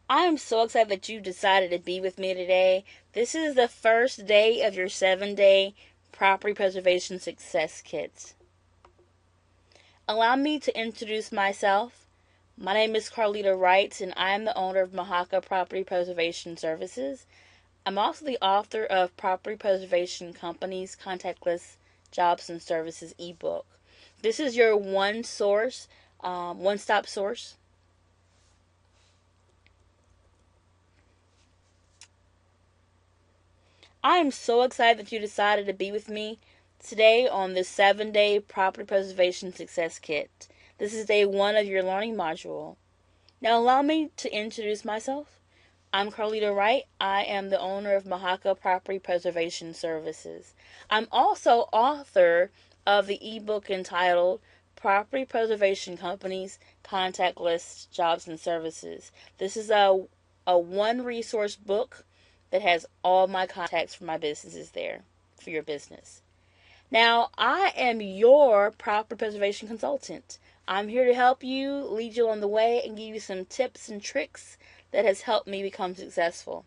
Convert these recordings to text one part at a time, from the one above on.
I am so excited that you decided to be with me today. This is the first day of your 7-day property preservation success kit. Allow me to introduce myself. My name is Carolette Wright, and I am the owner of Mahaka Property Preservation Services. I'm also the author of Property Preservation Companies Contactless Jobs and Services ebook. This is your one-stop source. I am so excited that you decided to be with me today on this 7-day Property Preservation Success Kit. This is day 1 of your learning module. Now allow me to introduce myself. I'm Carolette Wright. I am the owner of Mahaka Property Preservation Services. I'm also author of the ebook entitled Property Preservation Companies Contact List Jobs and Services. This is a one resource book that has all my contacts for my businesses there for your business. Now, I am your property preservation consultant. I'm here to help you, lead you on the way, and give you some tips and tricks that has helped me become successful.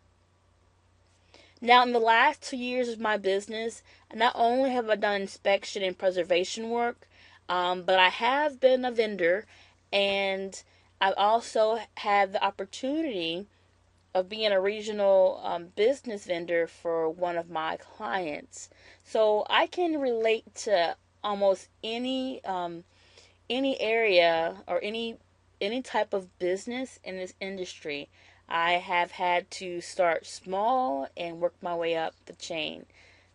Now, in the last 2 years of my business, not only have I done inspection and preservation work, but I have been a vendor, and I've also had the opportunity of being a regional business vendor for one of my clients. So I can relate to almost any area or any type of business in this industry. I have had to start small and work my way up the chain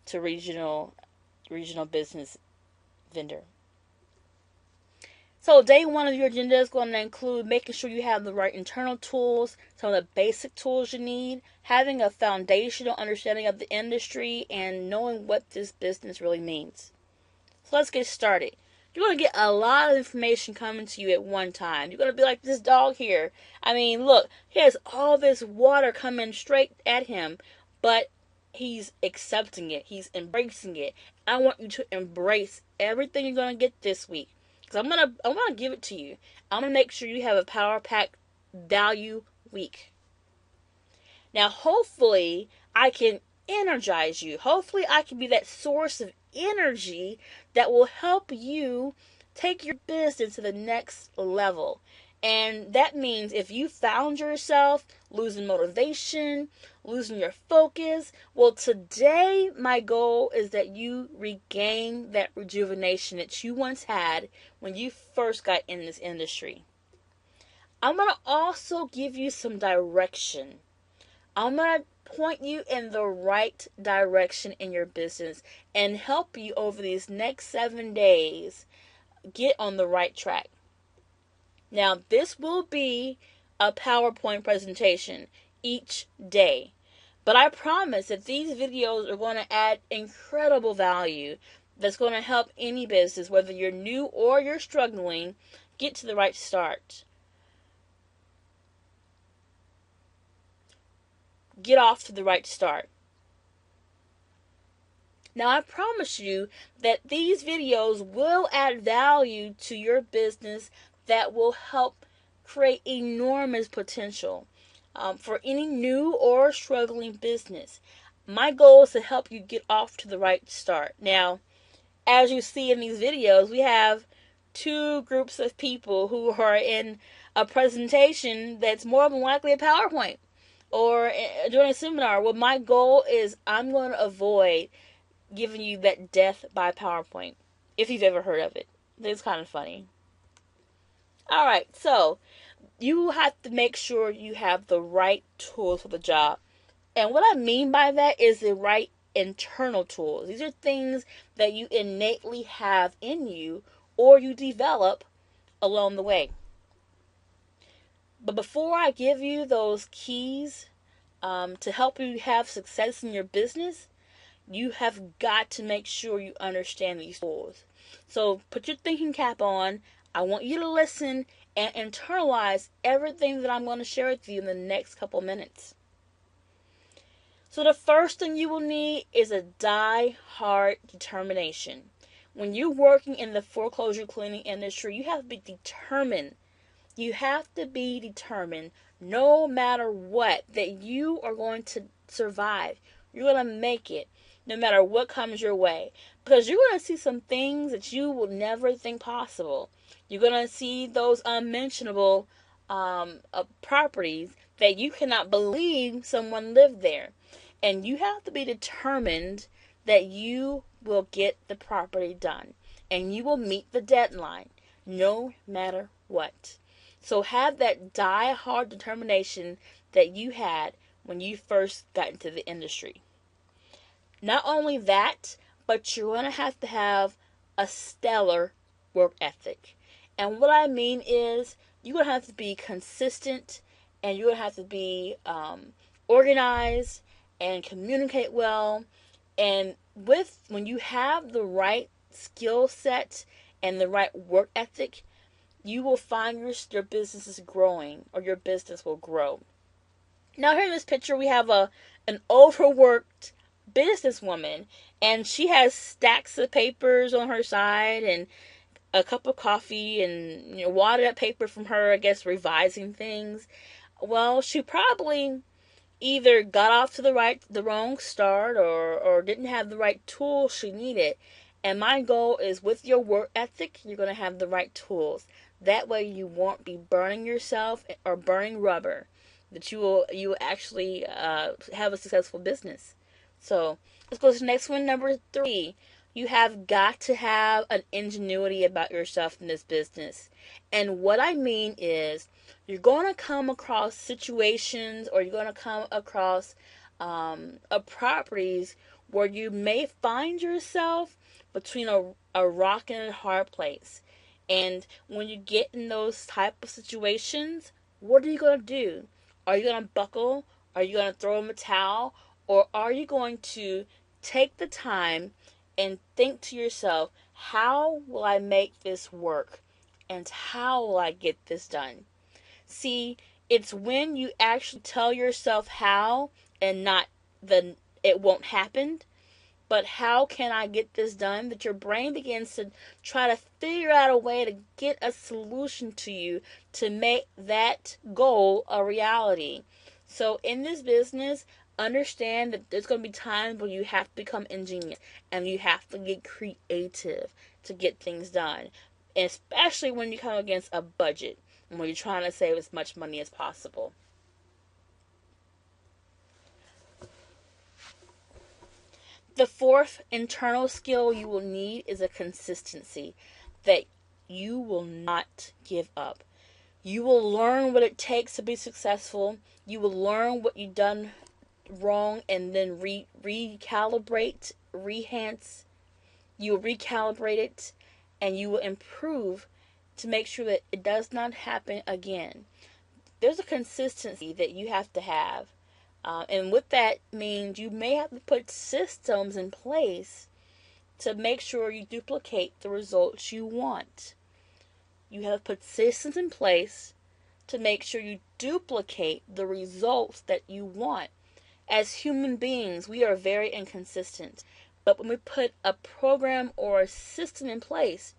to regional business vendor. So day 1 of your agenda is going to include making sure you have the right internal tools, some of the basic tools you need, having a foundational understanding of the industry, and knowing what this business really means. So let's get started. You're going to get a lot of information coming to you at one time. You're going to be like this dog here. I mean, look, he has all this water coming straight at him, but he's accepting it. He's embracing it. I want you to embrace everything you're going to get this week. Because I'm gonna give it to you. I'm gonna make sure you have a power pack value week. Now, hopefully, I can energize you. Hopefully, I can be that source of energy that will help you take your business to the next level. And that means if you found yourself losing motivation, losing your focus, well, today my goal is that you regain that rejuvenation that you once had when you first got in this industry. I'm going to also give you some direction. I'm going to point you in the right direction in your business and help you over these next 7 days get on the right track. Now, this will be a PowerPoint presentation each day. But I promise that these videos are going to add incredible value that's going to help any business, whether you're new or you're struggling, get to the right start. Get off to the right start. Now, I promise you that these videos will add value to your business that will help create enormous potential for any new or struggling business. My goal is to help you get off to the right start. Now, as you see in these videos, we have 2 groups of people who are in a presentation that's more than likely a PowerPoint or during a seminar. Well, my goal is I'm going to avoid giving you that death by PowerPoint, if you've ever heard of it. It's kind of funny. Alright, so you have to make sure you have the right tools for the job. And what I mean by that is the right internal tools. These are things that you innately have in you or you develop along the way. But before I give you those keys to help you have success in your business, you have got to make sure you understand these tools. So put your thinking cap on. I want you to listen and internalize everything that I'm going to share with you in the next couple minutes. So the first thing you will need is a die-hard determination. When you're working in the foreclosure cleaning industry, you have to be determined You have to be determined, no matter what, that you are going to survive. You're going to make it, no matter what comes your way. Because you're going to see some things that you will never think possible. You're going to see those unmentionable properties that you cannot believe someone lived there. And you have to be determined that you will get the property done. And you will meet the deadline, no matter what. So have that die-hard determination that you had when you first got into the industry. Not only that, but you're going to have a stellar work ethic. And what I mean is, you're going to have to be consistent, and you're going to have to be organized and communicate well. And when you have the right skill set and the right work ethic, you will find your business is growing, or your business will grow. Now here in this picture, we have an overworked businesswoman, and she has stacks of papers on her side and a cup of coffee and wadded up paper from her, I guess, revising things. Well, she probably either got off to the wrong start, or didn't have the right tools she needed. And my goal is, with your work ethic, you're going to have the right tools. That way you won't be burning yourself or burning rubber. That you will actually have a successful business. So let's go to the next one, number 3. You have got to have an ingenuity about yourself in this business. And what I mean is, you're going to come across situations, or you're going to come across properties where you may find yourself between a rock and a hard place. And when you get in those type of situations, what are you going to do? Are you going to buckle? Are you going to throw in a towel? Or are you going to take the time and think to yourself, how will I make this work? And how will I get this done? See, it's when you actually tell yourself how, and not it won't happen, but how can I get this done, that your brain begins to try to figure out a way to get a solution to you to make that goal a reality. So in this business, understand that there's going to be times where you have to become ingenious and you have to get creative to get things done, especially when you come against a budget and when you're trying to save as much money as possible. The 4th internal skill you will need is a consistency, that you will not give up. You will learn what it takes to be successful. You will learn what you've done wrong, and then recalibrate, rehance. You will recalibrate it, and you will improve to make sure that it does not happen again. There's a consistency that you have to have. And what that means, you may have to put systems in place to make sure you duplicate the results you want. You have to put systems in place to make sure you duplicate the results that you want. As human beings, we are very inconsistent. But when we put a program or a system in place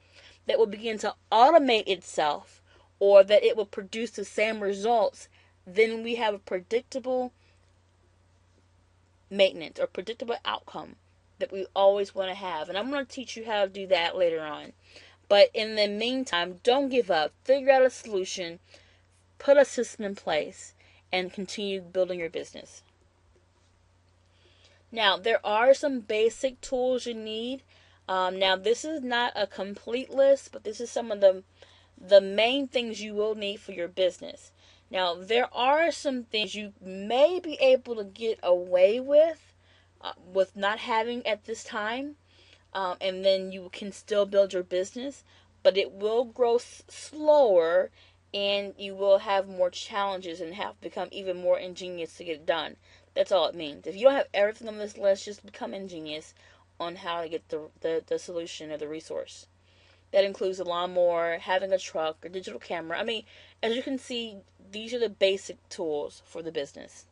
that will begin to automate itself, or that it will produce the same results, then we have a predictable maintenance or predictable outcome that we always want to have. And I'm going to teach you how to do that later on. But in the meantime, don't give up. Figure out a solution, put a system in place, and continue building your business. Now, there are some basic tools you need. Now, this is not a complete list, but this is some of the main things you will need for your business. Now, there are some things you may be able to get away with not having at this time, and then you can still build your business, but it will grow slower, and you will have more challenges and have to become even more ingenious to get it done. That's all it means. If you don't have everything on this list, just become ingenious on how to get the solution or the resource. That includes a lawnmower, having a truck, or digital camera. I mean, as you can see, these are the basic tools for the business.